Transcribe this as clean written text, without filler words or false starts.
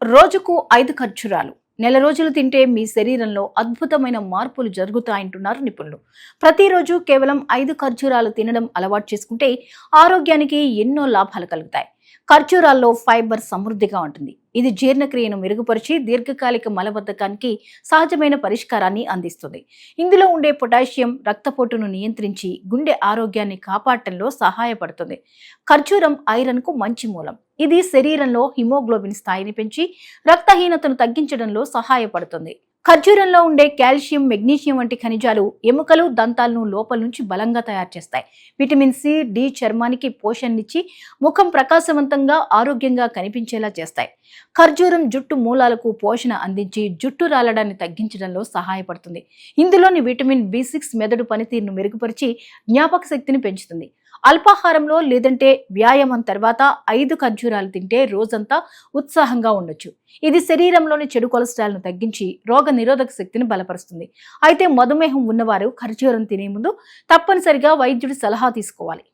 రోజుకు 5 ఖర్జూరాలు నెల రోజులు తింటే మీ శరీరంలో అద్భుతమైన మార్పులు జరుగుతాయంటున్నారు నిపుణులు. ప్రతిరోజు కేవలం 5 ఖర్జూరాలు తినడం అలవాటు చేసుకుంటే ఆరోగ్యానికి ఎన్నో లాభాలు కలుగుతాయి. ఖర్జూరాల్లో ఫైబర్ సమృద్ధిగా ఉంటుంది. ఇది జీర్ణక్రియను మెరుగుపరిచి దీర్ఘకాలిక మలబద్ధకానికి సహజమైన పరిష్కారాన్ని అందిస్తుంది. ఇందులో ఉండే పొటాషియం రక్తపోటును నియంత్రించి గుండె ఆరోగ్యాన్ని కాపాడటంలో సహాయపడుతుంది. ఖర్జూరం ఐరన్కు మంచి మూలం. ఇది శరీరంలో హిమోగ్లోబిన్ స్థాయిని పెంచి రక్తహీనతను తగ్గించడంలో సహాయపడుతుంది. ఖర్జూరంలో ఉండే కాల్షియం, మెగ్నీషియం వంటి ఖనిజాలు ఎముకలు, దంతాలను లోపల నుంచి బలంగా తయారు చేస్తాయి. విటమిన్ సి, డి చర్మానికి పోషణనిచ్చి ముఖం ప్రకాశవంతంగా, ఆరోగ్యంగా కనిపించేలా చేస్తాయి. ఖర్జూరం జుట్టు మూలాలకు పోషణ అందించి జుట్టు రాలడాన్ని తగ్గించడంలో సహాయపడుతుంది. ఇందులోని విటమిన్ బి6 మెదడు పనితీరును మెరుగుపరిచి జ్ఞాపక శక్తిని పెంచుతుంది. అల్పాహారంలో లేదంటే వ్యాయామం తర్వాత 5 ఖర్జూరాలు తింటే రోజంతా ఉత్సాహంగా ఉండొచ్చు. ఇది శరీరంలోని చెడు కొలెస్ట్రాల్ను తగ్గించి రోగ నిరోధక శక్తిని బలపరుస్తుంది. అయితే మధుమేహం ఉన్నవారు ఖర్జూరం తినే ముందు తప్పనిసరిగా వైద్యుడి సలహా తీసుకోవాలి.